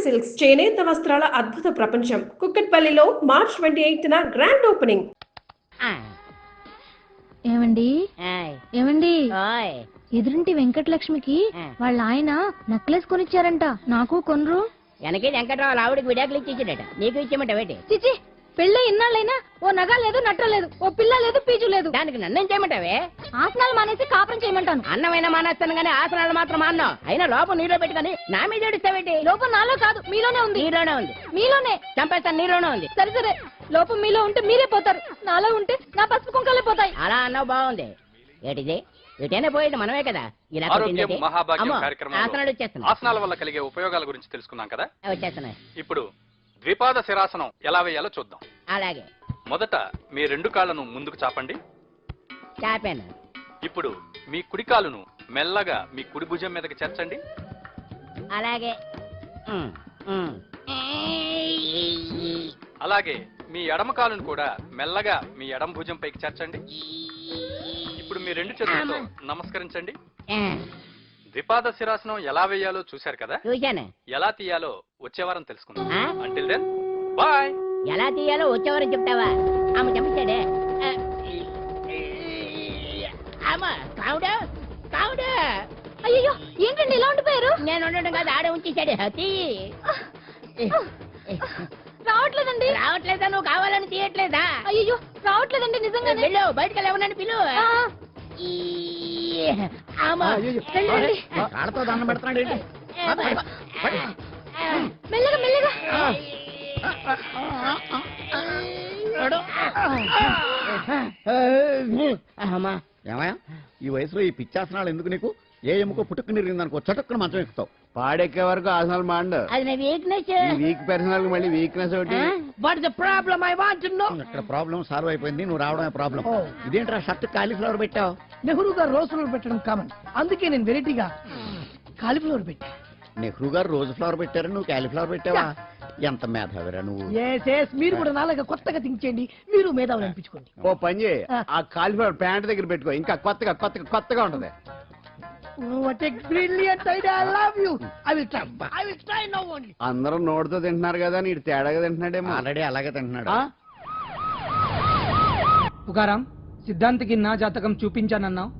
Silks చేనేత వస్త్రాల అద్భుత ప్రపంచం కుక్కట్పల్లిలో మార్చ్ 28న గ్రాండ్ ఓపెనింగ్. ఏమండి ఏమండి ఎదురింటి వెంకటలక్ష్మికి వాళ్ళ ఆయన నెక్లెస్ కొనిచ్చారంట, నాకు కొనరు. వెనకే వెంకట్రావు ఆవిడకి విడాకులు ఇచ్చేసాడట, నీకు ఇచ్చేమంటావేటి? చిచి, పెళ్ళి ఇన్నాళ్ళైనా ఓ నగ లేదు, నట్ట లేదు, ఓ పిల్ల లేదు, పీచు లేదు. దానికి నన్నేం చేయమంటావే? ఆసనాలు మానేసి కాపురం చేయమంటాను. అన్నమైనా మానేస్తాను గానీ ఆసనాలు మాత్రం అన్నావు. అయినా లోపం నీలో పెట్టుకుని నా మీద ఏడుస్తావేటి? లోపం నాలో కాదు, మీలోనే ఉంది. నీలోనే ఉంది. మీలోనే చంపేస్తాను, నీలోనే ఉంది. సరే సరే, లోపం మీలో ఉంటే మీరే పోతారు, నాలో ఉంటే నా పసుపు కుంకాలే పోతాయి. అలా అన్నావు, బాగుంది. ఏటిది? ఎటైనా పోయేది మనమే కదా. ఇలా ఆసనాలు వచ్చేస్తున్నాయి. ఆసనాల వల్ల కలిగే ఉపయోగాల గురించి తెలుసుకున్నాం కదా, వచ్చేస్తున్నాయి. ఇప్పుడు ద్విపాద శిరాసనం ఎలా వేయాలో చూద్దాం. అలాగే. మొదట మీ 2 కాళ్ళను ముందుకు చాపండి. చాపాను. ఇప్పుడు మీ కుడి కాలును మెల్లగా మీ కుడి భుజం మీదకి చేర్చండి. అలాగే. అలాగే మీ ఎడమ కాలును కూడా మెల్లగా మీ ఎడమ భుజం పైకి చేర్చండి. ఇప్పుడు మీ 2 చేతులతో నమస్కరించండి. ద్విపాద శిరాసనం ఎలా వేయాలో చూశారు కదా, చూశాను. ఎలా తీయాలో వచ్చే వారం తెలుసుకుందాం. Until then bye. ఎలా తీయాలో వచ్చేవారని చెప్తావా? ఆమె చెప్తాడే. కావుడా కావుడా. అయ్యో, ఏంటండి ఇలా ఉండిపోయారు? నేను ఉండడం కాదు, ఆడే ఉంచేశాడు. రావట్లేదండి. రావట్లేదా? నువ్వు కావాలని తీయట్లేదా? అయ్యో, రావట్లేదండి నిజంగా. వెళ్ళు, బయటకు వెళ్ళవనని పిలు. కాళ్ళతో దండం పెడుతున్నాడు. మెల్లగా మెల్లగా. ఏమయ్యా, ఈ వయసులో ఈ పిచ్చాసనాలు ఎందుకు నీకు? ఏ ఎముకో పుట్టుకు నిరిగిందనుకో చటుక్కున మంచం ఎక్కుతావు. పాడెక్కే వరకు ఆసనాలు మాండు. అది నా వీక్నెస్. వీక్ పర్సనల్ మళ్ళీ వీక్నెస్ ఒకటి. What the problem? I want to know. ఇక్కడ ప్రాబ్లం సాల్వ్ అయిపోయింది, నువ్వు రావడమే ప్రాబ్లం. ఇదేంట్రా షర్ట్ కాలీఫ్లవర్ పెట్టావు? నెహ్రూ గారు రోజ్ ఫ్లవర్ పెట్టడం కామన్, అందుకే నేను వెరైటీగా కాలీఫ్లవర్ పెట్టా. నెహ్రూ గారు రోజు ఫ్లవర్ పెట్టారు, నువ్వు కాలీఫ్లవర్ పెట్టావా? ఎంత మేధావిరా నువ్వు. మీరు కూడా నాలాగా కొత్తగా థింక్ చేయండి, మీరు మేధావులు అనిపించుకోండి. ఓ పని చేయి, ఆ కాలీఫ్లవర్ ప్యాంట్ దగ్గర పెట్టుకో, ఇంకా కొత్తగా ఉంటది. అందరూ నోటితో తింటున్నారు కదా, నీడు తేడాగా తింటున్నాడేమో. ఆల్రెడీ అలాగే తింటున్నాడు. పుకారం, సిద్ధాంతికి నా జాతకం చూపించానన్నావు,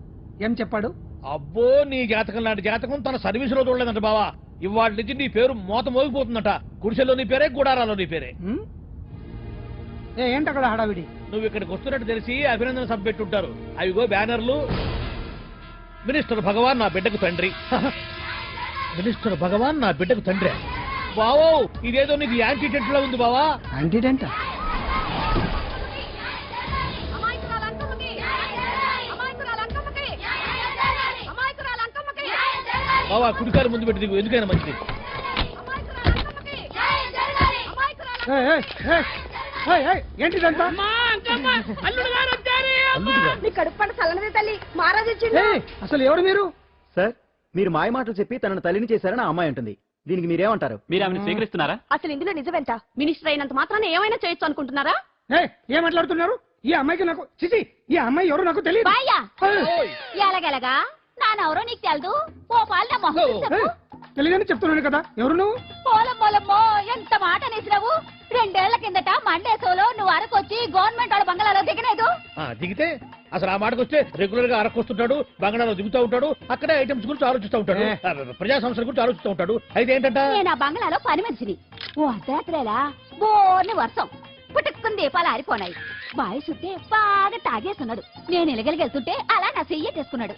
ఏం చెప్పాడు? అబ్బో, నీ జాతకం లాంటి జాతకం తన సర్వీస్ లో చూడలేదంట బావా. ఇవాళ నుంచి నీ పేరు మోత మోగిపోతుందట. గుడిసెలో నీ పేరే, గుడారాలో నీ పేరే. ఏంటి అక్కడ హడావిడి? నువ్వు ఇక్కడికి వస్తున్నట్టు తెలిసి అభినందన సభ పెట్టుంటారు. అవిగో బ్యానర్లు. మినిస్టర్ భగవాన్ నా బిడ్డకు తండ్రి. మినిస్టర్ భగవాన్ నా బిడ్డకు తండ్రి. బావో, ఇదేదో నీకు యాంటీటెంట్ లో ఉంది బావా. యాంటీటెంట్? బావా, కుడికారు ముందు పెట్టి దిగు, ఎందుకైనా మంచిది. ఏంటిదంతా? అసలు ఎవరు మీరు? సార్, మీరు మాయ మాటలు చెప్పి తనను తల్లిని చేశారని ఆ అమ్మాయి ఉంటుంది. దీనికి మీరేమంటారు? మీరు ఆమెను స్వీకరిస్తున్నారా? అసలు ఇందులో నిజమేంట? మినిస్టర్ అయినంత మాత్రాన ఏమైనా చేయొచ్చు అనుకుంటున్నారా? ఏం మాట్లాడుతున్నారు? ఈ అమ్మాయికి నాకు చిచి, ఈ అమ్మాయి ఎవరు నాకు తెలియదు. ఎలాగెలగా నానెవరో నీకు తెలదు. ఓ పాలమ్మో తెలియదని చెప్తున్నాను కదా, ఎవరు నువ్వు? పోలమ్మోలమ్మో, ఎంత మాట అనేసినావు. 2 ఏళ్ల కిందట మండేసోలో నువ్వు అరకొచ్చి గవర్నమెంట్ వాళ్ళ బంగాళాలో దిగలేదు. దిగితే అసలు ఆ మాటకు వస్తే రెగ్యులర్ గా అరకొస్తుంటాడు, బంగాళాలో దిగుతూ ఉంటాడు, అక్కడే ఐటమ్స్ గురించి ఆలోచిస్తూ ఉంటాడు, ప్రజా సంస్థల గురించి ఆలోచిస్తూ ఉంటాడు. అయితే ఏంటంట, నేను ఆ బంగాళాలో పని మనిషిని. ఓ అర్ధరాత్రేలా బోర్ని వర్షం పుట్టుకుని దీపాలు ఆరిపోనాయి. బాయ్ చుట్టే బాగా తాగేస్తున్నాడు. నేను ఎలగలిగెళ్తుంటే అలా నా చెయ్యేసుకున్నాడు.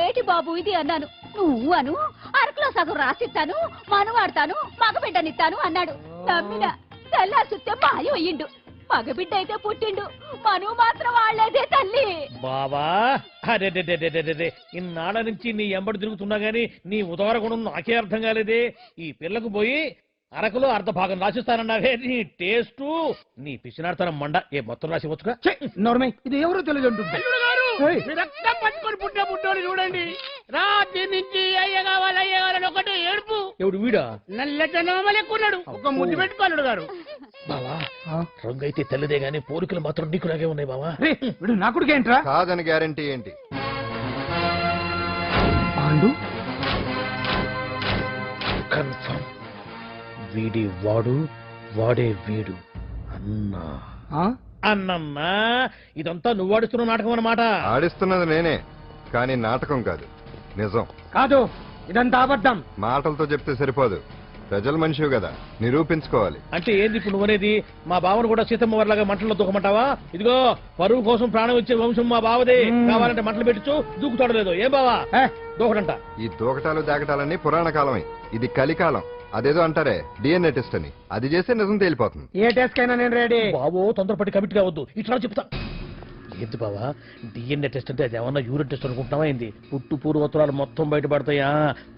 ఏటి బాబు ఇది అన్నాను. నువ్వు అను, అరకులో సగం రాసిస్తాను, మనువాడతాను, మగబిడ్డనిస్తాను అన్నాడు. నమ్మిన తెల్లారి చూస్తే మాయం అయ్యిండు. మగబిడ్డ అయితే పుట్టిండు, మనువు మాత్రం వాళ్లేదే తల్లి. బాబా, అరే ఇన్నాళ్ళ నుంచి నీ ఎంబడి తిరుగుతున్నా గానీ నీ ఉదార గుణం నాకే అర్థం కాలేదే. ఈ పిల్లకు పోయి అరకులో అర్ధ భాగం రాసిస్తానన్నావే, నీ టేస్టు, నీ పిచ్చినాడతనం మండ. ఏ మొత్తం రాసి వచ్చుగా. ఇది ఎవరో తెలియదు అంటుంది. రక్తం పట్టుకొని పుట్టే పుట్టోడు చూడండి. రాత్రి నుంచి అయ్య కావాలని ఒకటి ఏడుపు. ఎవడు వీడా? నల్లెక్కున్నాడు, ఒక ముద్దు పెట్టుకోలేడు గారు. బావా, రంగు అయితే తెల్లదే గానీ పోలికలు మాత్రం నీకులాగే ఉన్నాయి బావా. వీడు నా కొడుకు ఏంట్రా? కాదని గ్యారంటీ ఏంటి? కన్ఫర్మ్ వీడి వాడు వాడే వీడు అన్నా అన్నమ్మా ఇదంతా నువ్వు ఆడిస్తున్న నాటకం అన్నమాట. ఆడిస్తున్నది నేనే, కానీ నాటకం కాదు, నిజం. కాదు, ఇదంతా అబద్ధం. మాటలతో చెప్తే సరిపోదు, ప్రజల మనిషివి కదా, నిరూపించుకోవాలి. అంటే ఏంది ఇప్పుడు నువ్వనేది? మా బావను కూడా సీతమ్మ వారిలాగా మంటల్లో దూకమంటావా? ఇదిగో పరువు కోసం ప్రాణం ఇచ్చే వంశం మా బావదే. కావాలంటే మంటలు పెట్టచ్చు, దూకుతాడు లేదు. ఏం బావా దూకడంట? ఈ దూకటాలు దాకటాలన్నీ పురాణ కాలమే, ఇది కలికాలం. అదేదో అంటారే డిఎన్ఏ టెస్ట్ అని, అది చేస్తే నిజం తేలిపోతుంది. ఏ టెస్ట్ కైనా నేను రెడీ. బాబో తొందరపడి కమిట్ కావద్దు, ఇట్లా చెప్తా. ఏంది బావా డిఎన్ఏ టెస్ట్ అంటే? అది ఏమన్నా యూరిన్ టెస్ట్ అనుకుంటున్నావా ఏంది? పుట్టు పూర్వోత్తరాలు మొత్తం బయటపడతాయా?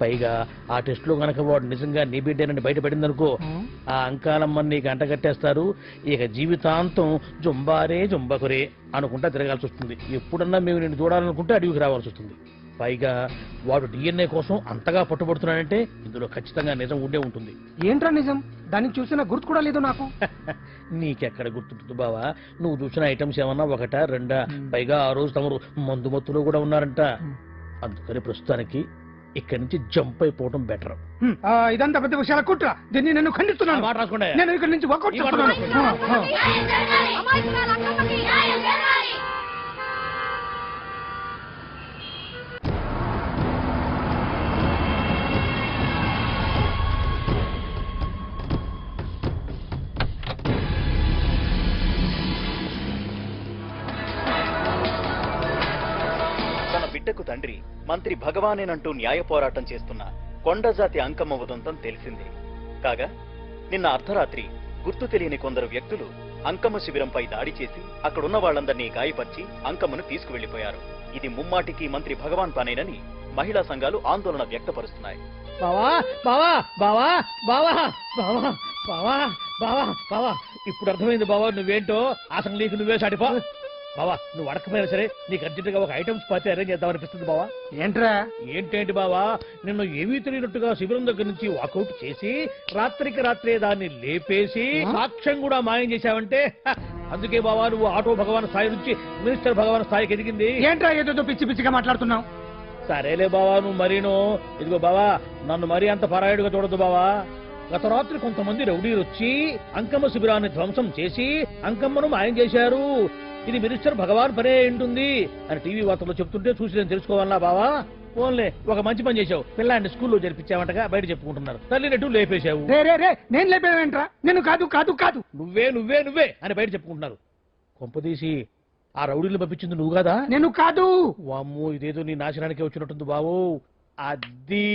పైగా ఆ టెస్ట్ లో గనక వాడు నిజంగా నీ బిడ్డేనని బయటపడింది అనుకో, ఆ అంకాలమ్మని నీకు అంటగట్టేస్తారు. ఇక జీవితాంతం జుంబారే జుంబకురే అనుకుంటా తిరగాల్సి వస్తుంది. ఎప్పుడన్నా మేము నిన్ను చూడాలనుకుంటే అడవికి రావాల్సి వస్తుంది. పైగా వాడు డిఎన్ఏ కోసం అంతగా పట్టుబడుతున్నాడంటే ఇందులో ఖచ్చితంగా నిజం ఉండే ఉంటుంది. ఏంట్రా నిజం? దాన్ని చూసిన గుర్తు కూడా లేదు నాకు. నీకెక్కడ గుర్తుంటుంది బావా? నువ్వు చూసిన ఐటమ్స్ ఏమన్నా ఒకటా రెండా? పైగా ఆ రోజు తమరు మందు మత్తులో కూడా ఉన్నారంట. అందుకని ప్రస్తుతానికి ఇక్కడి నుంచి జంప్ అయిపోవడం బెటర్. ఇదంతా పెద్ద విషయాల కుట్ర. దీన్ని నేను ఖండిస్తున్నాను. మాట రాసుకోండి. నేను ఇక్కడి నుంచి వర్కౌట్ చేస్తున్నాను. బిడ్డకు తండ్రి మంత్రి భగవానేనంటూ న్యాయ పోరాటం చేస్తున్న కొండజాతి అంకమ్మ ఉదంతం తెలిసిందే. కాగా నిన్న అర్ధరాత్రి గుర్తు తెలియని కొందరు వ్యక్తులు అంకమ్మ శిబిరంపై దాడి చేసి అక్కడున్న వాళ్లందరినీ గాయపరిచి అంకమ్మను తీసుకువెళ్లిపోయారు. ఇది ముమ్మాటికి మంత్రి భగవాన్ పనేనని మహిళా సంఘాలు ఆందోళన వ్యక్తపరుస్తున్నాయి. బావా బావా బావా బావా బావా బావా బావా బావా ఇప్పుడు అర్థమైంది బావా నువ్వేంటో. అసలు నీకు నువ్వే సాటిపో బావా. నువ్వు అడకపోయినా సరే నీకు అర్జెంటుగా ఒక ఐటమ్స్ పార్టీ అరేంజ్ చేద్దామనిపిస్తుంది బావా. ఏంట్రా? ఏంటేంటి బావా, నిన్ను ఏమీ తెలియనట్టుగా శిబిరం దగ్గర నుంచి వాకౌట్ చేసి రాత్రికి రాత్రే దాన్ని లేపేసి సాక్ష్యం కూడా మాయం చేశావంటే అందుకే బావా నువ్వు ఆటో భగవాన్ స్థాయి నుంచి మినిస్టర్ భగవాన్ స్థాయికి ఎదిగింది. ఏంట్రా ఏదో పిచ్చి పిచ్చిగా మాట్లాడుతున్నావు? సరేలే బావా నువ్వు మరీను. ఇదిగో బావా నన్ను మరీ అంత పరాయుడుగా చూడద్దు బావా. గత రాత్రి కొంతమంది రౌడీలు వచ్చి అంకమ్మ శిబిరాన్ని ధ్వంసం చేసి అంకమ్మను మాయం చేశారు. ఇది మినిస్టర్ భగవాన్ పనే ఉంటుంది అని టీవీ వార్తల్లో చెప్తుంటే చూసి నేను తెలుసుకోవాలా బావా? ఓన్లే ఒక మంచి పని చేశావు, పిల్లాన్ని స్కూల్లో జరిపించావంటగా బయట చెప్పుకుంటున్నారు. తల్లినట్టు లేపేశావు. నేను లేపేవేంట్రా? నేను కాదు కాదు కాదు నువ్వే నువ్వే నువ్వే అని బయట చెప్పుకుంటున్నారు. కొంపదీసి ఆ రౌడీలు పంపించింది నువ్వు కదా? నేను కాదు. వామ్మో ఇదేదో నీ నాశనానికి వచ్చినట్టుంది బావు. అది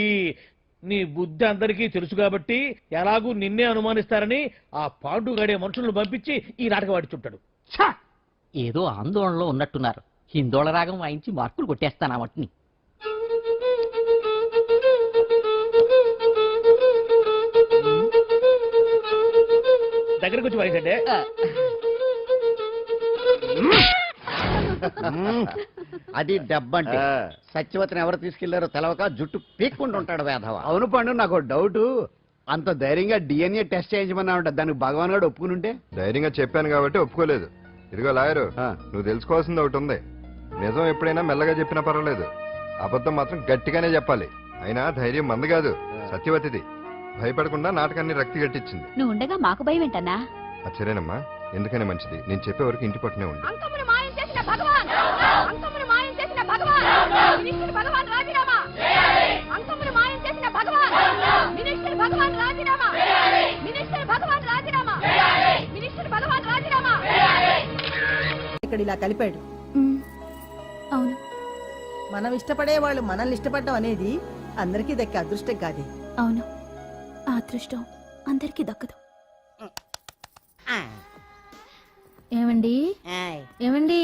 నీ బుద్ధి అందరికీ తెలుసు కాబట్టి ఎలాగూ నిన్నే అనుమానిస్తారని ఆ పాండుగాడే మనుషులను పంపించి ఈ నాటకం ఆడిచుంటాడు. ఏదో ఆందోళనలో ఉన్నట్టున్నారు. హిందోళ రాగం వాయించి మార్కులు కొట్టేస్తాను ఆ మట్టిని. దగ్గరకు వచ్చి వాయించండి. అది దెబ్బంటే. సత్యవతిని ఎవరు తీసుకెళ్లారో తెలవక జుట్టు పీక్కుంటూ ఉంటాడు వేధవ. అవును పండు, నాకు డౌట్. అంత ధైర్యంగా డిఎన్ఏ టెస్ట్ చేయించమన్నా ఉంటా, దానికి భగవాన్ గారు ఒప్పుకుని ఉంటే? ధైర్యంగా చెప్పాను కాబట్టి ఒప్పుకోలేదు. ఇదిగో లాయరు, నువ్వు తెలుసుకోవాల్సింది ఒకటి ఉంది. నిజం ఎప్పుడైనా మెల్లగా చెప్పినా పర్వాలేదు, అబద్ధం మాత్రం గట్టిగానే చెప్పాలి. అయినా ధైర్యం మంది కాదు, సత్యవతిది. భయపడకుండా నాటకాన్ని రక్తి గట్టించింది. నువ్వు ఉండగా మాకు భయం ఏంటన్నా? అచ్చరేనమ్మా, ఎందుకనే మంచిది. నేను చెప్పే వరకు ఇంటి పట్టునే ఉంది. ఇక్కడ ఇలా కలిపాడు. అవును, మనం ఇష్టపడే వాళ్ళు మనల్ని ఇష్టపడడం అనేది అందరికీ దక్కే అదృష్టం కాదు. అవును, ఆ అదృష్టం అందరికీ దక్కదు. ఏమండి ఏమండి,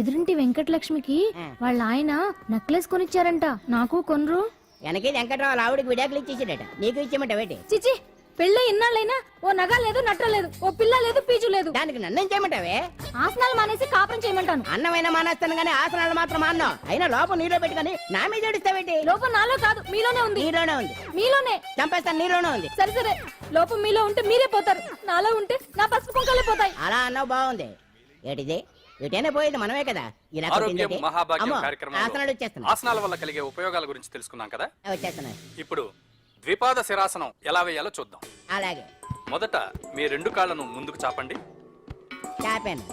ఎదురింటి వెంకటలక్ష్మికి వాళ్ళ ఆయన నెక్లెస్ కొనిచ్చారంట. నాకు కొనరు? వెనకే వెంకట్రావు ఆవిడకి విడాకులు ఇచ్చేసాడట, నీకు ఇచ్చేమంటావేటి? చిచి, పెళ్ళి ఇన్నాళ్ళైనా ఓ నగ లేదు, నట్ట లేదు, ఓ పిల్ల లేదు, పీచు లేదు. దానికి నన్నేం చేయమంటావే? ఆసనాలు మానేసి కాపురం చేయమంటాను. అన్నమైన మానేస్తాను గానీ ఆసనాలు మాత్రం మానో. అయినా లోపం నీలో పెట్టుకుని నా మీద ఏడుస్తావేటి? లోపం నాలో కాదు, మీలోనే ఉంది. నీలోనే ఉంది. మీలోనే చంపేస్తాను, నీలోనే ఉంది. సరే సరే, లోపం మీలో ఉంటే మీరే పోతారు, నాలో ఉంటే నా పసుపు కుంకాలే పోతాయి. అలా అన్నావు, బాగుంది. ఏటిది? ఎటైనా పోయేది మనమే కదా. ఇలా ఆరోగ్యం మహాభాగ్యం కార్యక్రమంలో ఆసనాలు వచ్చేస్తున్నాయి. ఆసనాల వల్ల కలిగే ఉపయోగాల గురించి తెలుసుకున్నాం కదా. వచ్చేస్తున్నాయి. ఇప్పుడు ద్విపాద శిరాసనం ఎలా వేయాలో చూద్దాం. అలాగే మొదట మీ రెండు కాళ్ళను ముందుకు చాపండి. చాపాను.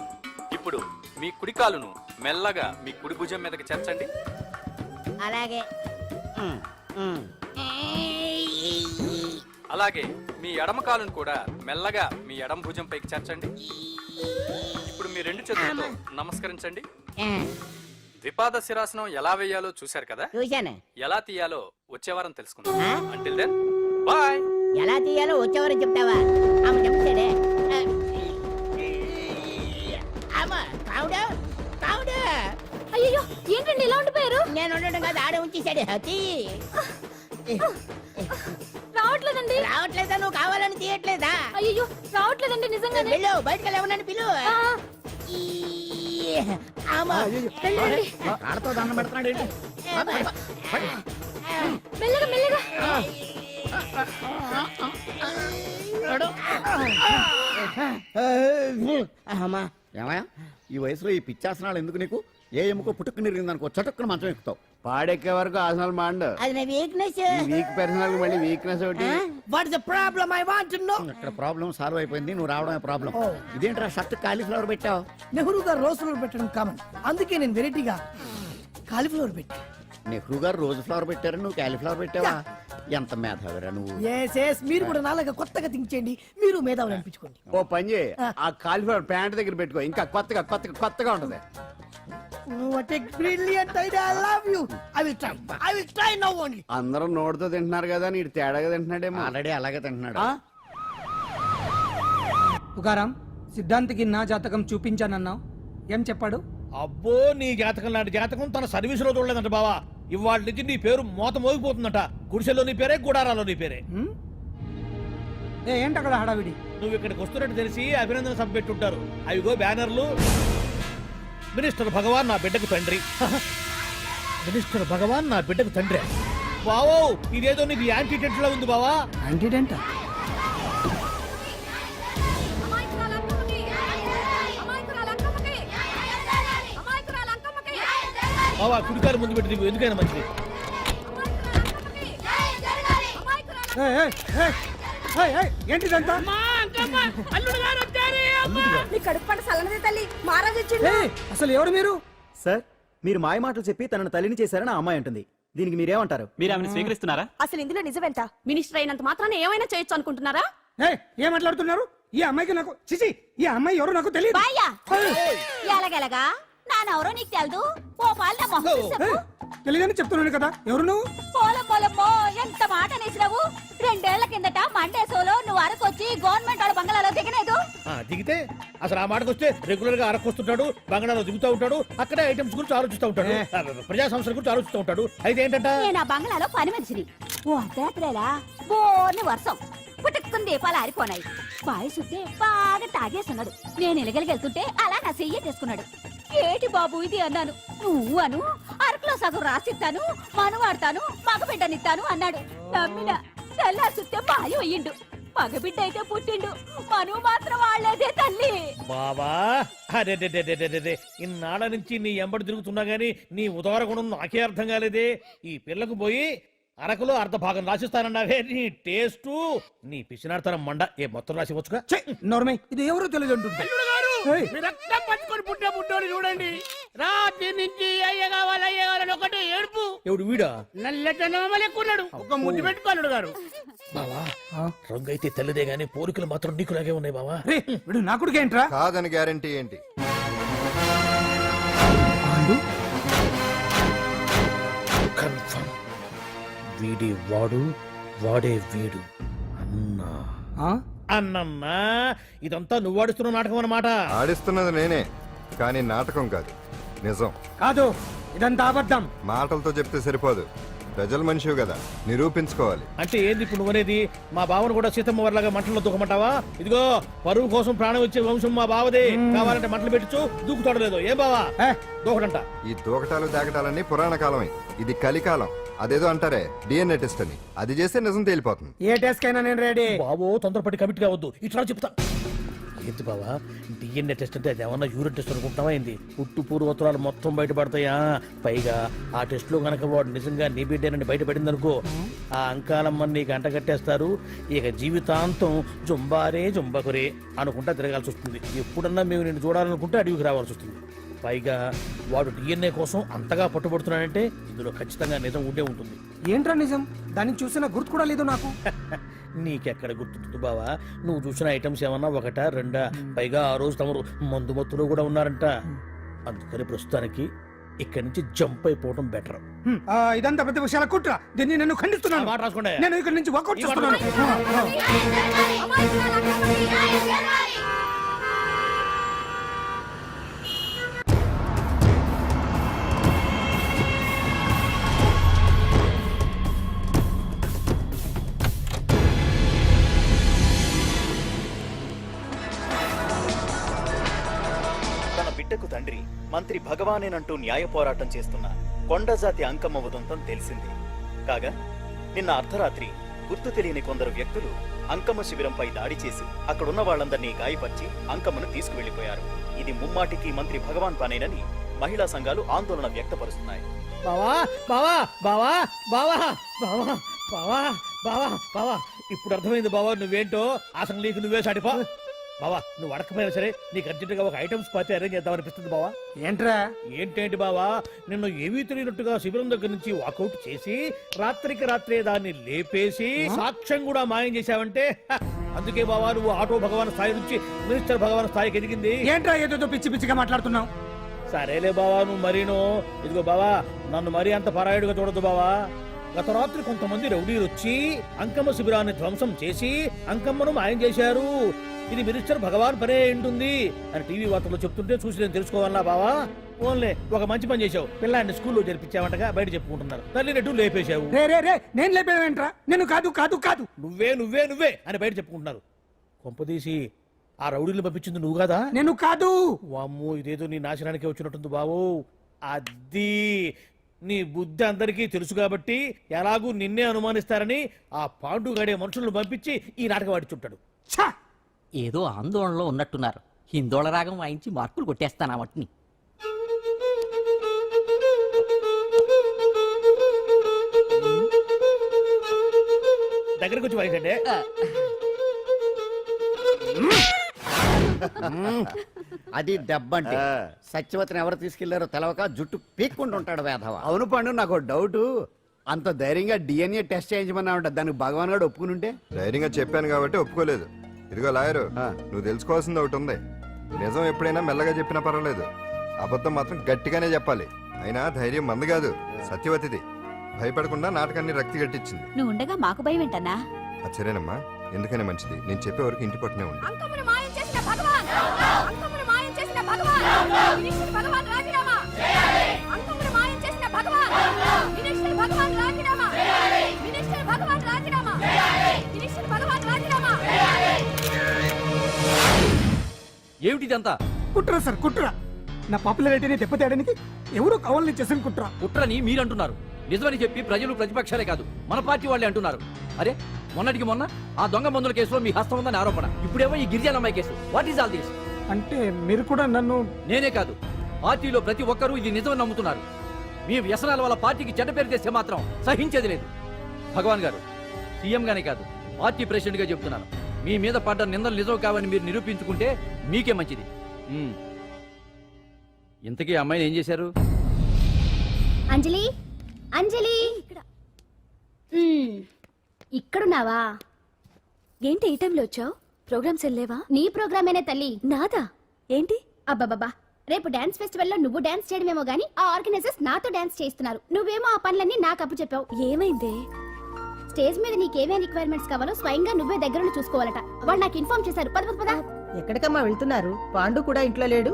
ఇప్పుడు మీ కుడి కాలును మెల్లగా మీ కుడి భుజం మీదకి చేర్చండి. అలాగే. అలాగే మీ ఎడమ కాలును కూడా మెల్లగా మీ ఎడమ భుజం పైకి చేర్చండి. ఇప్పుడు మీ రెండు చేతులతో నమస్కరించండి. ద్విపాద శిరాసనం ఎలా వేయాలో చూశారు కదా, చూశాను. ఎలా తీయాలో వచ్చే వారం తెలుసుకుందాం. Until then bye. ఎలా తీయాలో వచ్చేవారు చెప్తావా? ఆమె చెప్తాడే. అయ్యో ఏంటండి ఇలా ఉండిపోయారు? నేను ఉండడం కాదు, ఆడే ఉంచేసాడే. రావట్లేదండి. రావట్లేదా? నువ్వు కావాలని తీయట్లేదా? అయ్యో రావట్లేదండి నిజంగానే. వెళ్ళు, బయటకు ఎవరన్నా పిలువు. ఆడతో దండం పెడుతున్నాడు ఏంటి? మెల్లగా మెల్లగా. ఏమయ్యా, ఈ వయసులో ఈ పిచ్చాసనాలు ఎందుకు నీకు? ఏ ఎముకో పుట్టుకు నిరిగిందనుకో చటుక్కున మంచం ఎక్కుతావు. పాడెక్కే వరకు ఆసనాలు మాండు. అది నా వీక్నెస్. వీక్ పర్సనల్ మళ్ళీ వీక్నెస్ ఒకటి. What is the problem? I want to know. ఇక్కడ ప్రాబ్లం సాల్వ్ అయిపోయింది, నువ్వు రావడమే ప్రాబ్లం. ఇదేంట్రా షర్ట్ కాలీఫ్లవర్ పెట్టావు? నెహ్రూ గారు రోజ్ ఫ్లవర్ పెట్టడం కామన్, అందుకే నేను వెరైటీగా కాలీఫ్లవర్ పెట్టి. నెహ్రూ గారు రోజు ఫ్లవర్ పెట్టారు, నువ్వు కాలీఫ్లవర్ పెట్టావా? ఎంత మేధావిరా నువ్వు. మీరు కూడా నాలాగా కొత్తగా థింక్ చేయండి, మీరు మేధావులు అనిపించుకోండి. ఓ పని చేయి, ఆ కాలిఫ్లవర్ ప్యాంట్ దగ్గర పెట్టుకో, ఇంకా కొత్తగా ఉంటది. What a brilliant idea. I love you. I will try now only. అందరూ నోటితో తింటున్నారు కదా, నీడు తేడాగా తింటున్నాడేమో. ఆల్రెడీ అలాగే తింటున్నాడు. తుకారాం, సిద్ధాంతికి నా జాతకం చూపించానన్నావు, ఏం చెప్పాడు? అబ్బో, నీ జాతకం లాంటి జాతకం తన సర్వీసులో చూడలేదంట బావా. ఇవాళ నుంచి నీ పేరు మోత మోగిపోతుందట. గుడిసెలో నీ పేరే, గుడారాలో నీ పేరే. ఏంటి అక్కడ హడావిడి? నువ్వు ఇక్కడికి వస్తున్నట్టు తెలిసి అభినందన సభ పెట్టుంటారు. అవిగో బ్యానర్లు. మినిస్టర్ భగవాన్ నా బిడ్డకు తండ్రి. మినిస్టర్ భగవాన్ నా బిడ్డకు తండ్రి. బావో, ఇదేదో నీకు యాంటీటెంట్ లో ఉంది బావా. యాంటీటెంట్? బావా, కుడికారు ముందు పెట్టి దిగు, ఎందుకైనా మంచిది. ఏంటిదంతా? అసలు ఎవరు మీరు? సార్, మీరు మాయ మాటలు చెప్పి తనను తల్లిని చేశారని ఆ అమ్మాయి అంటుంది. దీనికి మీరేమంటారు? మీరు ఆమెను స్వీకరిస్తున్నారా? అసలు ఇందులో నిజమేంట? మినిస్టర్ అయినంత మాత్రాన ఏమైనా చేయొచ్చు అనుకుంటున్నారా? ఏం మాట్లాడుతున్నారు? ఈ అమ్మాయికి నాకు చిచి, ఈ అమ్మాయి ఎవరు నాకు తెలియదు. ఎలాగెలగా నానెవరో నీకు తెలదు. ఓ పాలు నా మొహం చూసి చెప్పు. తెలియదని చెప్తున్నాను కదా, ఎవరు నువ్వు? పోలమ్మో, ఎంత మాట నేసినావు. 2 ఏళ్ల కిందట మండే సోలో నువ్వు అరకొచ్చి గవర్నమెంట్ వాళ్ళ బంగళాలో దిగలేదు. దిగితే అసలు ఆ మాటకు వస్తే రెగ్యులర్ గా అరకొస్తుంటాడు, బంగాళాలో దిగుతూ ఉంటాడు, అక్కడే ఐటమ్స్ గురించి ఆలోచిస్తూ ఉంటాడు, ప్రజా సంస్థల గురించి ఆలోచిస్తూ ఉంటాడు. అయితే ఏంటంట, నేను ఆ బంగళాలో పని మనిషిని. ఓ అర్ధరాత్రేలా బోర్ని వర్షం పుట్టుకుని దీపాలు ఆరిపోనాయి. బాయ్ సుట్టే బాగా తాగేస్తున్నాడు. నేను ఎలగలిగెళ్తుంటే అలా నా చెయ్యి తీసుకున్నాడు. ఏటి బాబు ఇది అన్నాను. నువ్వు అను, అరకులో సగం రాసిస్తాను, మనవాడతాను, మగబిడ్డనిస్తాను అన్నాడు. నమ్మిన తెల్లారి సుట్టే మాయం అయ్యిండు. మగబిడ్డ అయితే పుట్టిండు, మనువు మాత్రం వాళ్ళేదే తల్లి. బాబా అరే ఇన్నాళ్ళ నుంచి నీ ఎంబడి తిరుగుతున్నా గానీ నీ ఉదార గుణం నాకే అర్థం కాలేదే. ఈ పిల్లకు పోయి అరకులో అర్ధ భాగం రాసిస్తానన్నావే, నీ టేస్టు నీ పిచ్చినాడతనం మండ. ఏ మొత్తం రాసివచ్చుగా. నోర్మై, ఇది ఎవరో తెలియదు అంటుంటే. రక్తం పట్టుకొని పుట్టే పుట్టోడు చూడండి. రాత్రి నుంచి అయ్య కావాలని ఒకటే ఏడుపు. ఎవడు వీడా? నల్లెక్కున్నాడు, ఒక ముద్దు పెట్టుకోలేడు గారు. బావా, రంగు అయితే తెల్లదే గానీ పోలికలు మాత్రం నీకులాగే ఉన్నాయి బావా. వీడు నా కొడుకు ఏంట్రా? కాదని గ్యారంటీ ఏంటి? కన్ఫర్మ్ వీడి వాడు, వాడే వీడు. అన్నా అన్నమ్మా, ఇదంతా నువ్వు ఆడిస్తున్న నాటకం అన్నమాట. ఆడిస్తున్నది నేనే, కానీ నాటకం కాదు, నిజం. కాదు, ఇదంతా అబద్ధం. మాటలతో చెప్తే సరిపోదు, ప్రజల మనిషివి కదా, నిరూపించుకోవాలి. అంటే ఏంది ఇప్పుడు నువ్వనేది? మా బావను కూడా సీతమ్మ వారిలాగా మంటల్లో దూకమంటావా? ఇదిగో పరువు కోసం ప్రాణం ఇచ్చే వంశం మా బావదే. కావాలంటే మంటలు పెట్టచ్చు, దూకుతాడు లేదు. ఏం బావా దూకడంట? ఈ దూకటాలు దాకటాలన్నీ పురాణ కాలమే, ఇది కలికాలం. అదేదో అంటారే డిఎన్ఏ టెస్ట్ అని, అది చేస్తే నిజం తేలిపోతుంది. ఏ టెస్ట్ కైనా నేను రెడీ. బావో తొందరపడి కమిట్ కావద్దు, ఇట్లా చెప్తా. ఏంటి బావా డిఎన్ఏ టెస్ట్ అంటే అది ఏమన్నా యూరిన్ టెస్ట్ అనుకుంటావా ఏంది? పుట్టు పూర్వోత్తరాలు మొత్తం బయటపడతాయా? పైగా ఆ టెస్ట్ లో గనక వాడు నిజంగా నీ బిడ్డేనని బయటపడింది అనుకో, ఆ అంకాలమ్మని నీకు అంట కట్టేస్తారు. ఇక జీవితాంతం జుంబారే జుంబకురే అనుకుంటా తిరగాల్సి వస్తుంది. ఎప్పుడన్నా మేము నిన్ను చూడాలనుకుంటే అడవికి రావాల్సి వస్తుంది. పైగా వాడు డిఎన్ఏ కోసం అంతగా పట్టుబడుతున్నాడంటే ఇందులో ఖచ్చితంగా నిజం ఉండే ఉంటుంది. ఏంట్రా నిజం? దాన్ని చూసిన గుర్తు కూడా లేదు నాకు. నీకెక్కడ గుర్తుంటుంది బావా? నువ్వు చూసిన ఐటమ్స్ ఏమన్నా ఒకటా రెండా? పైగా ఆ రోజు తమరు మందు మత్తులో కూడా ఉన్నారంట. అందుకని ప్రస్తుతానికి ఇక్కడి నుంచి జంప్ అయిపోవడం బెటర్. ఇదంతా పెద్ద విషయాల కుట్ర. దీన్ని నేను ఖండిస్తున్నాను. మాట రాసుకోండి. నేను ఇక్కడి నుంచి వాకౌట్ చేస్తున్నాను. బిడ్డకు తండ్రి మంత్రి భగవానేనంటూ న్యాయ పోరాటం చేస్తున్న కొండజాతి అంకమ్మ ఉదంతం తెలిసింది. కాగా నిన్న అర్ధరాత్రి గుర్తు తెలియని కొందరు వ్యక్తులు అంకమ్మ శిబిరంపై దాడి చేసి అక్కడున్న వాళ్ళందరినీ గాయపరిచి అంకమ్మను తీసుకువెళ్లిపోయారు. ఇది ముమ్మాటికి మంత్రి భగవాన్ పనేనని మహిళా సంఘాలు ఆందోళన వ్యక్తపరుస్తున్నాయి. బావా బావా బావా బావా బావా బావా బావా బావా ఇప్పుడు అర్థమైంది బావా నువ్వేంటో. అసలు నీకు నువ్వే సాటిపో బావా. నువ్వు అడకపోయినా సరే నీకు అర్జెంటుగా ఒక ఐటమ్స్ పార్టీ అరేంజ్ చేద్దామనిపిస్తుంది బావా. ఏంట్రా? ఏంటేంటి బావా, నిన్ను ఏమీ తెలియనట్టుగా శిబిరం దగ్గర నుంచి వాకౌట్ చేసి రాత్రికి రాత్రే దాన్ని లేపేసి సాక్ష్యం కూడా మాయం చేశావంటే అందుకే బావా నువ్వు ఆటో భగవాన్ స్థాయి నుంచి మినిస్టర్ భగవాన్ స్థాయికి ఎదిగింది. ఏంట్రా ఏదో పిచ్చి పిచ్చిగా మాట్లాడుతున్నావు? సరేలే బావా నువ్వు మరీను. ఇదిగో బావా నన్ను మరీ అంత పరాయుడుగా చూడద్దు బావా. గత రాత్రి కొంతమంది రౌడీలు వచ్చి అంకమ్మ శిబిరాన్ని ధ్వంసం చేసి అంకమ్మను మాయం చేశారు. ఇది మినిస్టర్ భగవాన్ పనే ఉంటుంది అని టీవీ వార్తల్లో చెప్తుంటే చూసి నేను తెలుసుకోవాలా బావా. ఓన్లే ఒక మంచి పని చేశావు. పిల్లాన్ని స్కూల్లో జరిపించావంటగా బయట చెప్పుకుంటున్నారు. తల్లి నెట్టు లేపేశావు. నేను లేపేవేంట్రా? నేను కాదు కాదు కాదు నువ్వే నువ్వే నువ్వే అని బయట చెప్పుకుంటున్నారు. కొంపదీసి ఆ రౌడీలు పంపించింది నువ్వు కదా? నేను కాదు. వామ్మో ఇదేదో నీ నాశనానికి వచ్చినట్టుంది బావు. అది నీ బుద్ధి అందరికీ తెలుసు కాబట్టి ఎలాగూ నిన్నే అనుమానిస్తారని ఆ పాండుగాడే మనుషులను పంపించి ఈ నాటకం ఆడిచుంటాడు. ఏదో ఆందోళనలో ఉన్నట్టున్నారు. హిందోళ రాగం వాయించి మార్కులు కొట్టేస్తాను ఆ మట్టిని. దగ్గరకు వచ్చి వాయించండి. అది దెబ్బంటే. సత్యవతిని ఎవరు తీసుకెళ్లారో తెలవక జుట్టు పీక్కుంటుంటాడు వేధవ. అవును పండు, నాకు డౌట్. అంత ధైర్యంగా డిఎన్ఏ టెస్ట్ చేయించమన్నా ఉంటా, దానికి భగవాన్ గారు ఒప్పుకుని ఉంటే? ధైర్యంగా చెప్పాను కాబట్టి ఒప్పుకోలేదు. ఇదిగో లాయరు, నువ్వు తెలుసుకోవాల్సింది ఒకటి ఉంది. నిజం ఎప్పుడైనా మెల్లగా చెప్పినా పర్వాలేదు, అబద్ధం మాత్రం గట్టిగానే చెప్పాలి. అయినా ధైర్యం మంది కాదు, సత్యవతిది. భయపడకుండా నాటకాన్ని రక్తి గట్టించింది. నువ్వు ఉండగా మాకు భయం ఏంటన్నా? సరేనమ్మా, ఎందుకనే మంచిది. నేను చెప్పే వరకు ఇంటి పట్టునే ఉంది. అంకమ్మను మాయం చేసిన భగవాన్! అంకమ్మను మాయం చేసిన భగవాన్! మినిస్టర్ భగవాన్ రాజీనామా! అంకమ్మను మాయం చేసిన భగవాన్! మినిస్టర్ భగవాన్ రాజీనామా! మినిస్టర్ భగవాన్ రాజీనామా! మినిస్టర్ భగవాన్ రాజీనామా! ఏమిటిదంతా? కుట్ర సార్, కుట్ర. నా పాపులారిటీని దెబ్బతేయడానికి ఎవరో కావాలని చేసిన కుట్ర. కుట్రని మీరంటున్నారు. నిజమని చెప్పి ప్రజలు ప్రతిపక్షాలే కాదు మన పార్టీ వాళ్ళే అంటున్నారు. అరే మొన్నటికి మొన్న ఆ దొంగ మందుల కేసులో మీ హస్తం ఉందని ఆరోపణ. ఇప్పుడేమో ఈ గిరిజనమ్మాయి case. What is all this? అంటే మీరు కూడా నన్ను... నేనే కాదు, పార్టీలో ప్రతి ఒక్కరూ ఇది నిజమని నమ్ముతున్నారు. మీ వ్యసనాల వల్ల పార్టీకి చెడ్డ పేరు తెస్తే మాత్రం సహించేది లేదు. భగవాన్ గారు, సీఎం గానే కాదు పార్టీ ప్రెసిడెంట్ గా చెప్తున్నాను, మీ మీద పడ్డ నిందలు నిజం కావని మీరు నిరూపించుకుంటే మీకే మంచిది. ఇంతకీ అమ్మాయిని ఏం చేశారు? అంజలి, అంజలి, ఇక్కడున్నావా? ఏంటి ఈ టైంలో వచ్చావు? ప్రోగ్రామ్స్ వెళ్ళేవా? నీ ప్రోగ్రామేనే తల్లి. నాదా? ఏంటి? అబ్బాబాబా, రేపు డాన్స్ ఫెస్టివల్ లో నువ్వు డాన్స్ చేయడమేమో గానీ ఆ ఆర్గనైజర్స్ నాతో డాన్స్ చేస్తున్నారు. నువ్వేమో ఆ పనులన్నీ నాకు అప్పు చెప్పావు. ఏమైందే? స్టేజ్ మీద నీకేమేం రిక్వైర్మెంట్స్ కావాలో స్వయంగా నువ్వే దగ్గరుండి చూసుకోవాలట. వాళ్ళు నాకు ఇన్ఫార్మ్ చేశారు. పద పద. ఎక్కడికమ్మా వెళ్తున్నారు? పాండు కూడా ఇంట్లో లేడు.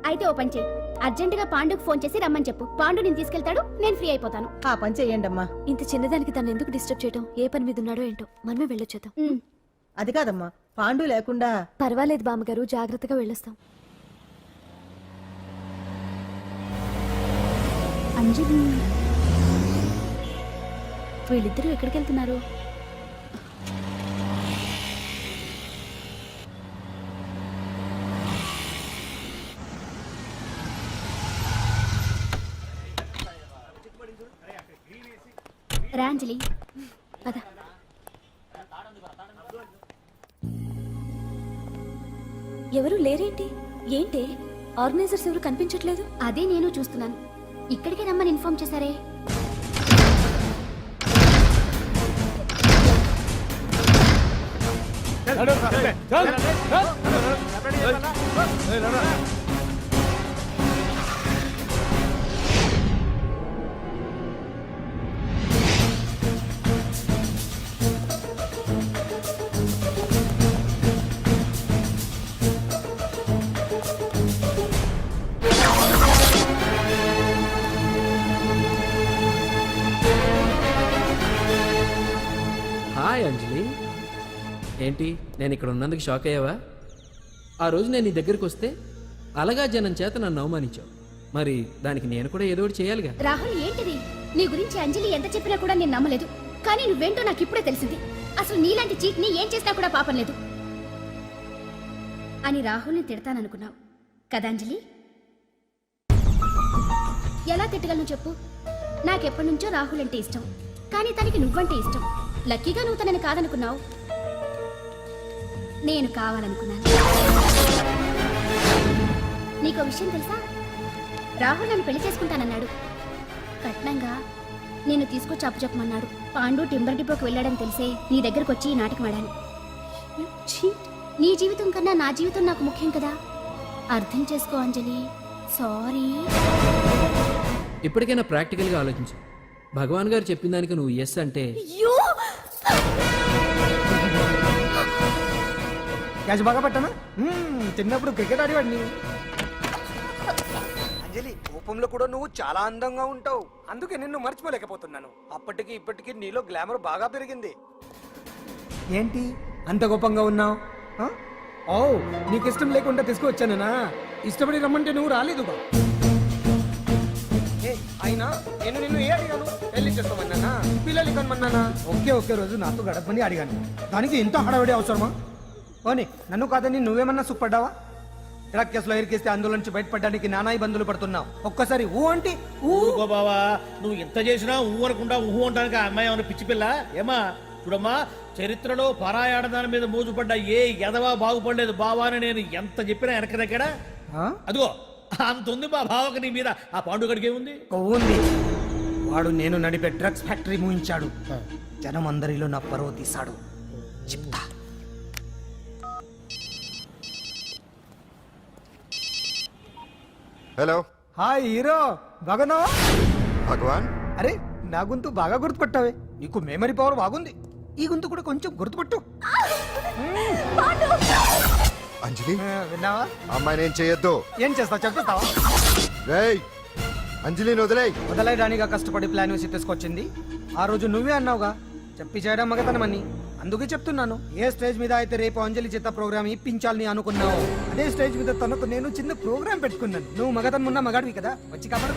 అయితే ఓ పని చెయ్యి, అర్జెంట్ గా పాండుకు ఫోన్ చేసి రమ్మని చెప్పు. పాండు నేను తీసుకెళ్తాడు, నేను ఫ్రీ అయిపోతాను. ఆ పని చెయ్యండమ్మా. ఇంత చిన్నదానికి తను ఎందుకు డిస్టర్బ్ చేయడం? ఏ పని మీద ఉన్నాడో ఏంటో, మనమే వెళ్ళొచ్చేద్దాం. అది కాదమ్మా, పాండు లేకుండా... పర్వాలేదు బామ్మగారు, జాగ్రత్తగా వెళ్ళొస్తాం. అంజలి, వీళ్ళిద్దరూ ఎక్కడికి వెళ్తున్నారు? అంజలి పద. ఎవరు లేరేంటి? ఏంటి ఆర్గనైజర్స్ ఎవరు కనిపించట్లేదు? అదే నేను చూస్తున్నాను. ఇక్కడికే రమ్మని ఇన్ఫార్మ్ చేశారే. హాయ్ అంజలి, ఏంటి నేను ఇక్కడ ఉన్నందుకు షాక్ అయ్యావా? ఆ రోజు నేను నీ దగ్గరికి వస్తే అలగా జనం చేత నన్ను అవమానించావు. మరి దానికి నేను కూడా ఏదో ఒకటి చేయాలిగా. రాహుల్ ఏంటిది? నీ గురించి అంజలి ఎంత చెప్పినా కూడా నేను నమ్మలేదు. కానీ నువ్వేంటో నాకు ఇప్పుడే తెలిసింది. అసలు నీలాంటి చీట్ ని ఏం చేసినా కూడా పాపం లేదు అని రాహుల్ని తిడతాననుకున్నావు కదా అంజలి? ఎలా తిట్టగలను చెప్పు? నాకెప్పటి నుంచో రాహుల్ అంటే ఇష్టం, కానీ తనకి నువ్వంటే ఇష్టం. లక్కీగా నువ్వు తనని కాదనుకున్నావు, నేను కావాలనుకున్నాను. నీకో విషయం తెలుసా? రాహుల్ నన్ను పెళ్లి చేసుకుంటానన్నాడు. కట్నంగా నేను తీసుకొచ్చి అప్పు చెప్పమన్నాడు. పాండు టింబర్ డిపోకి వెళ్ళాడని తెలిసే నీ దగ్గరకు వచ్చి ఈ నాటకం ఆడాను. నీ జీవితం కన్నా నా జీవితం నాకు ముఖ్యం కదా, అర్థం చేసుకో అంజలి. సారీ. ఇప్పటికైనా ప్రాక్టికల్గా ఆలోచించు. భగవాన్ గారు చెప్పిన దానికి నువ్వు ఎస్ అంటే క్యాచ్ బాగా పట్టానా? చిన్నప్పుడు క్రికెట్ ఆడేవాడిని. అంజలి, కోపంలో కూడా నువ్వు చాలా అందంగా ఉంటావు. అందుకే నిన్ను మర్చిపోలేకపోతున్నాను. అప్పటికి ఇప్పటికి నీలో గ్లామర్ బాగా పెరిగింది. ఏంటి అంత గొప్పంగా ఉన్నావు? ఓ, నీకు ఇష్టం లేకుండా తీసుకువచ్చానా? ఇష్టపడి రమ్మంటే నువ్వు రాలేదుగా. అయినా నేను నిన్ను ఏ అడిగాను? పెళ్లి చేసుకోమన్నానా? పిల్లలు కనమన్నానా? ఒకే రోజు నాతో గడపని అడిగాను. దానికి ఇంత హడావిడి అవసరమా? ఓని నన్ను కాదని నువ్వేమన్నా సుఖపడ్డావా? డ్రగ్ కేసులో ఇరికిస్తే అందులో నుంచి బయటపడడానికి నానా ఇబ్బందులు పడుతున్నావు. ఒక్కసారి ఊ అంటే ఊరుకో బావా, నువ్వు ఎంత చేసినా ఊ అనకుండా ఊహు అంటానికి ఆ అమ్మాయి ఏమైనా పిచ్చి పిల్ల? ఏమా చూడమ్మా, చరిత్రలో పరాయాడదాని మీద మోజుపడ్డ ఏ ఎదవా బాగుపడలేదు బావా అని నేను ఎంత చెప్పినా వెనక దగ్గర. అదిగో అంత ఉంది మా బావకి నీ మీద. ఆ పాండుగడికి ఏముంది? ఉంది. వాడు నేను నడిపే డ్రగ్స్ ఫ్యాక్టరీ మూయించాడు. జనం అందరిలో నా పరువు తీశాడు. చెప్తా. హలో. హాయ్ హీరో, బాగున్నావా? భగవాన్. అరే నా గొంతు బాగా గుర్తుపట్టావే. నీకు మెమరీ పవర్ బాగుంది. ఈ గొంతు కూడా కొంచెం గుర్తుపట్టు. అంజలి, విన్నావా? అమ్మాయిని ఏం చేయొద్దు. ఏం చేస్తావు చెప్తావా? రేయ్, అంజలిని వదలైరానిగా కష్టపడి ప్లాన్ వేసి తీసుకొచ్చింది. ఆ రోజు నువ్వే అన్నావుగా చెప్పి చేయడం మగతనమని. అందుకే చెప్తున్నాను. ఏ స్టేజ్ మీద అయితే రేపు అంజలి చేత ప్రోగ్రామ్ ఇప్పించాలని అనుకున్నావు, అదే స్టేజ్ మీద తనకు నేను చిన్న ప్రోగ్రామ్ పెట్టుకున్నాను. నువ్వు మగతనం ఉన్న మగాడివి కదా, వచ్చి కాపాడు.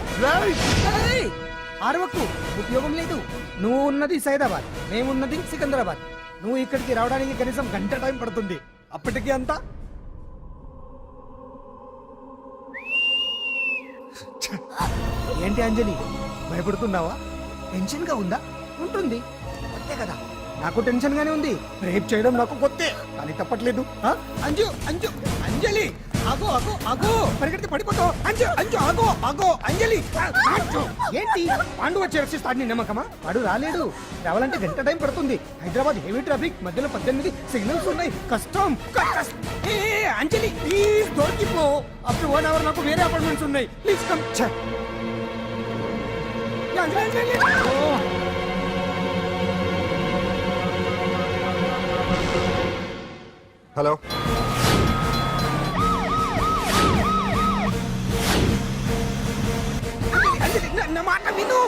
ఆరవకు, ఉపయోగం లేదు. నువ్వు ఉన్నది సైదాబాద్, మేమున్నది సికింద్రాబాద్. నువ్వు ఇక్కడికి రావడానికి కనీసం గంట టైం పడుతుంది. అప్పటికి అంతా ఏంటి అంజలి, భయపడుతున్నావా? టెన్షన్ గా ఉందా? ఉంటుంది అంతే కదా. నాకు టెన్షన్ గానే ఉంది. రేప్ చేయడం నాకు కొత్తే, కానీ తప్పట్లేదు. అంజు అంజు అంజలి, ఆగో ఆగో ఆగో, పరిగెడితే పడిపోతావు. అంజు అంజు ఆగో ఆగో అంజలి. ఏంటి పాండు వచ్చి రక్షిస్తాడు నీ నమ్మకమా? వాడు రాలేడు. రావాలంటే గంట టైం పడుతుంది. హైదరాబాద్ హెవీ ట్రాఫిక్, మధ్యలో 18 సిగ్నల్స్ ఉన్నాయి. కష్టం. అంజలి ప్లీజ్ దొరికిపో. అప్పుడు 1 అవర్ నాకు వేరే అపార్ట్మెంట్స్ ఉన్నాయి. Please come. హలో. నా మాట విను.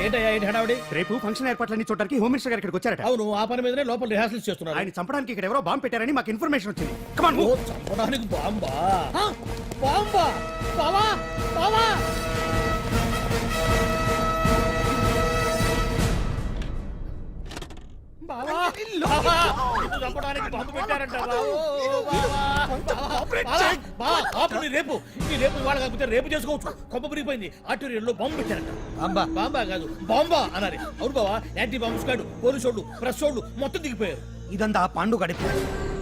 ఏంటయ్యా ఏంటి హడావుడి? రేపు ఫంక్షన్ ఏర్పాట్లన్నీ చూడడానికి హోమ్ మినిస్టర్ గారు ఇక్కడికి వచ్చారట. అవును, ఆ పని మీదనే లోపల రిహార్సల్స్ చేస్తున్నారు. ఆయన చంపడానికి ఇక్కడ ఎవరో బాంబు పెట్టారని మాకు ఇన్ఫర్మేషన్ వచ్చింది. Come on, oh, move. చంపడానికి బాంబా? బాంబా? బావా బావా బావా బావా, నిన్ను చంపడానికి బాంబు పెట్టారంట బావో, బావా. బావా, ఆపు, నీ రేపు ఇవాళ కాకపోతే రేపు చేసుకోవచ్చు. కొమ్మ పిరిగిపోయింది. ఆర్టీరియల్లో బాంబు పెట్టారంట. బాంబా? బాంబా కాదు, బాంబా అన్నారు. అవును బావా, యాంటీ బాంబు స్క్వాడ్, పోలీసు వాళ్ళు, ప్రెస్ వాళ్ళు మొత్తం దిగిపోయారు. ఇదంతా పాండు గడిపి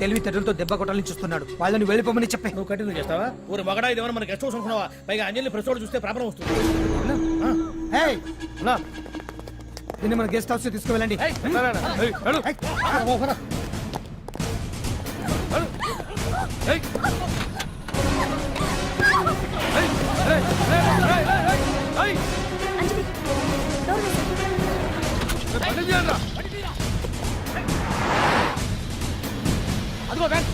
తెలివితేటలతో దెబ్బ కొట్టాలని చూస్తున్నాడు. వాళ్ళని వెళ్ళిపోమని చెప్పే. నువ్వు కంటిన్యూ చేస్తావా? ఊరు మగడా ఇదేమన్నా మన గెస్ట్ హౌస్ అనుకున్నావా? పైగా అంజలి ప్రెస్ వాళ్ళు చూస్తే ప్రాబ్లం వస్తుంది. ఏయ్, ఉన్నా. దీన్ని మన గెస్ట్ హౌస్ తీసుకువెళ్ళండి. అదిగో బ్యాగ్.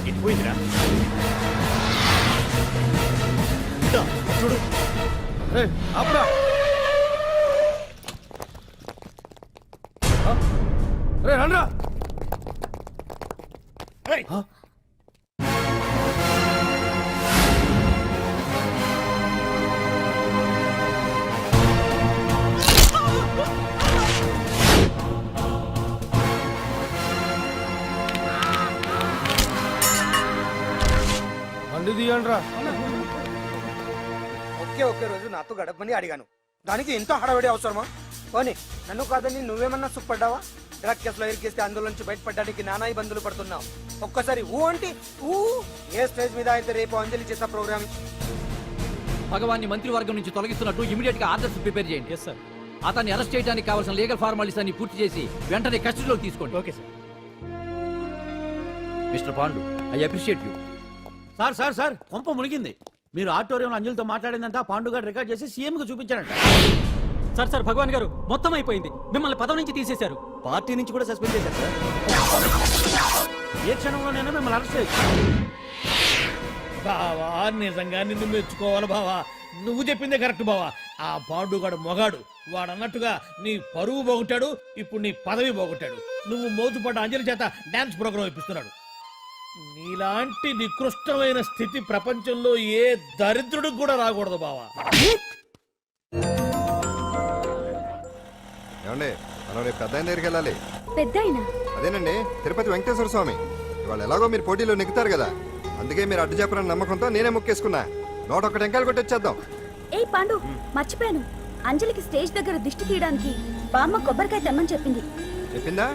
ఇటు పోయిందిరా. చూడు అప్పుడా రే రండ్రా. బండి తీయండి రా. ఒకే రోజు నాతో గడపని అడిగాను. దానికి ఎంతో హడావిడి అవసరమా? పోనీ నన్ను కాదని నువ్వేమన్నా సుఖపడ్డావా? డ్రగ్ కేసులో ఇరికిస్తే అందులో నుంచి బయటపడడానికి నానా ఇబ్బందులు పడుతున్నావు. ఒక్కసారి ఊ అంటే ఊ. ఏ స్టేజ్ మీద అయితే రేపు అంజలి చేసే ప్రోగ్రామ్ భగవాన్ని మంత్రివర్గం నుంచి తొలగిస్తున్నట్టు ఇమీడియట్ గా ఆర్డర్స్ ప్రిపేర్ చేయండి. అతన్ని అరెస్ట్ చేయడానికి కావాల్సిన లీగల్ ఫార్మాలిటీస్ అన్ని పూర్తి చేసి వెంటనే కస్టడీలోకి తీసుకోండి. Okay sir. Mister Pandu, I appreciate you. Sir sir sir కొంప మునిగింది. మీరు ఆడిటోరియంలో అంజలితో మాట్లాడిందంతా పాండు గారు రికార్డ్ చేసి సీఎం కు చూపించారంట. సార్ సార్ భగవాన్ గారు మొత్తం అయిపోయింది. మిమ్మల్ని పదవి నుంచి తీసేశారు. పార్టీ నుంచి కూడా సస్పెండ్ చేశారు సార్. ఏ క్షణంలోనైనా మిమ్మల్ని అరెస్ట్ చేయొచ్చు. బావా, నిజంగా నిన్ను మెచ్చుకోవాలి బావా. నువ్వు చెప్పిందే కరెక్ట్ బావా. ఆ పాండుగాడు మొగాడు. వాడు అన్నట్టుగా నీ పరువు పోగొట్టాడు, ఇప్పుడు నీ పదవి పోగొట్టాడు. నువ్వు మోతుపడ్డ అంజలి చేత డాన్స్ ప్రోగ్రామ్ ఇప్పిస్తున్నాడు. నీలాంటి నికృష్టమైన స్థితి ప్రపంచంలో ఏ దరిద్రుడికి కూడా రాకూడదు బావా. ఏమండి, మనం రేపు పెద్ద ఆయన దగ్గరికి వెళ్ళాలి. పెద్దాయనా? అదేనండి, తిరుపతి వెంకటేశ్వర స్వామి. ఇవాళ ఎలాగో మీరు పోటీలో నెగ్గుతారు కదా, అందుకే మీరు అడ్డు చెప్పరని నమ్మకంతో నేనే మొక్కేసుకున్నా. 101 టెంకాయలు కొట్టొచ్చేద్దాం. ఏ పాండు, మర్చిపోయాను. అంజలికి స్టేజ్ దగ్గర దిష్టి తీయడానికి బామ్మ కొబ్బరికాయ తెమ్మని చెప్పింది. చెప్పిందా?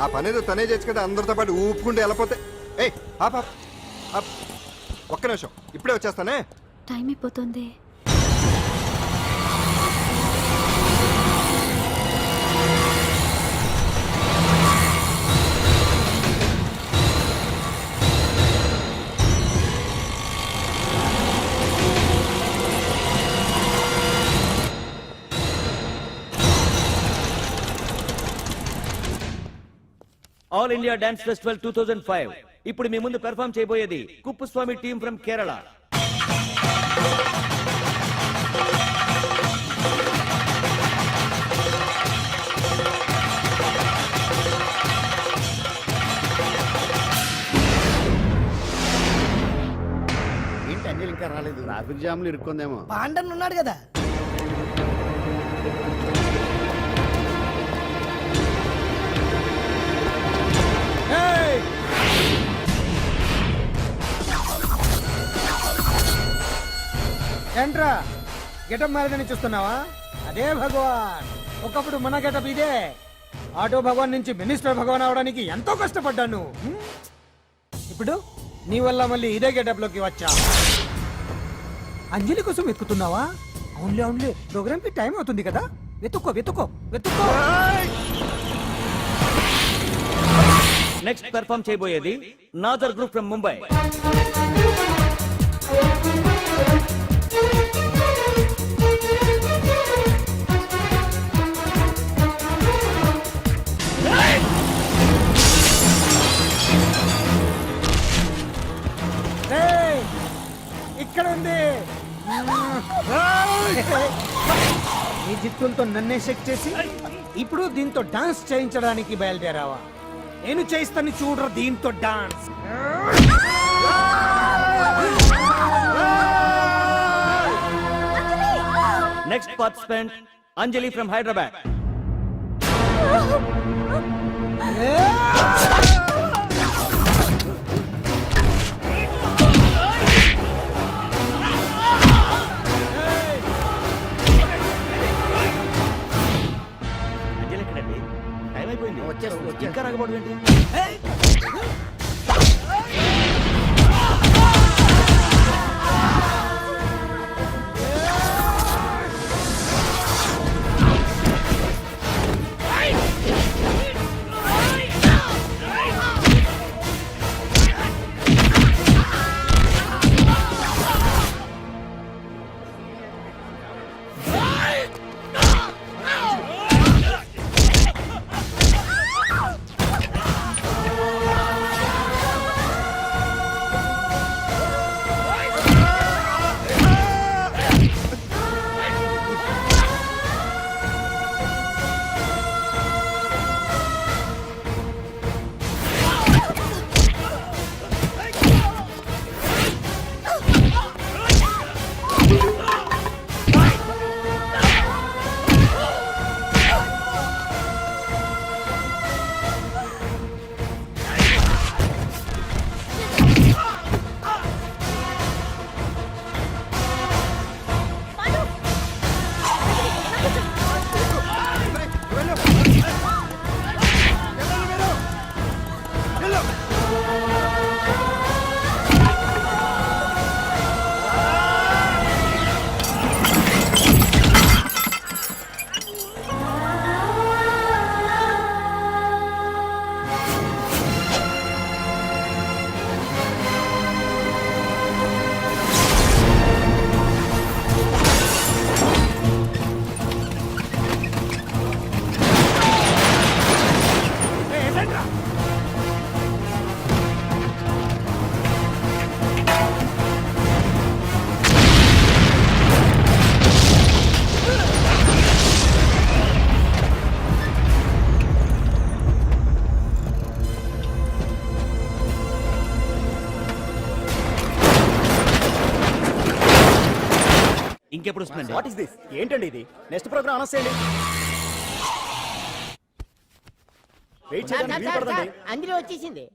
ఆ పనేదో తనే చేయొచ్చు కదా, అందరితో పాటు ఊపుకుంటూ వెళ్ళపోతే. ఏయ్ ఒక్క నిమిషం, ఇప్పుడే వచ్చేస్తానే. టైం అయిపోతుంది. ఆల్ ఇండియా డాన్స్ ఫెస్టివల్ 2005 ఇప్పుడు మీ ముందు పెర్ఫార్మ్ చేయబోయేది కుప్పుస్వామి టీమ్ ఫ్రమ్ కేరళ. ఏంటి అంజలి ఇంకా రాలేదు? ట్రాఫిక్ జామ్ లో ఇరుక్కుందేమో. పాండన్ ఉన్నాడు కదా. ఏంట్రా గెటప్ మారదని చూస్తున్నావా? అదే భగవాన్. ఒకప్పుడు మన గెటప్ ఇదే. ఆటో భగవాన్ నుంచి మినిస్టర్ భగవాన్ అవడానికి ఎంతో కష్టపడ్డాను. ఇప్పుడు నీ వల్ల మళ్ళీ ఇదే గెటప్ లోకి వచ్చా. అంజలి కోసం వెతుకుతున్నావా? అవునులే, ప్రోగ్రామ్ కి టైం అవుతుంది కదా. వెతుక్కో. నెక్స్ట్ పెర్ఫార్మ్ చేయబోయేది నాదర్ గ్రూప్ ఫ్రమ్ ముంబై. నీ జిత్తులతో నన్నే చెక్ చేసి ఇప్పుడు దీంతో డాన్స్ చేయించడానికి బయలుదేరావా? నేను చేయిస్తాను చూడరు దీంతో dance. Next participant Anjali from Hyderabad. Anjali ఎక్కడండి? టైం అయిపోయింది. వచ్చేస్తుంది. ఇంకా రాకపోవడం ఏంటి? ఇంకెప్పుడు వస్తుందండి? What is this? ఏంటండి ఇది? నెక్స్ట్ ప్రోగ్రామ్ అనౌన్స్ చేయండి. వెయిట్ చేయండి, వీలు పడదండి. అంజలి వచ్చేసింది.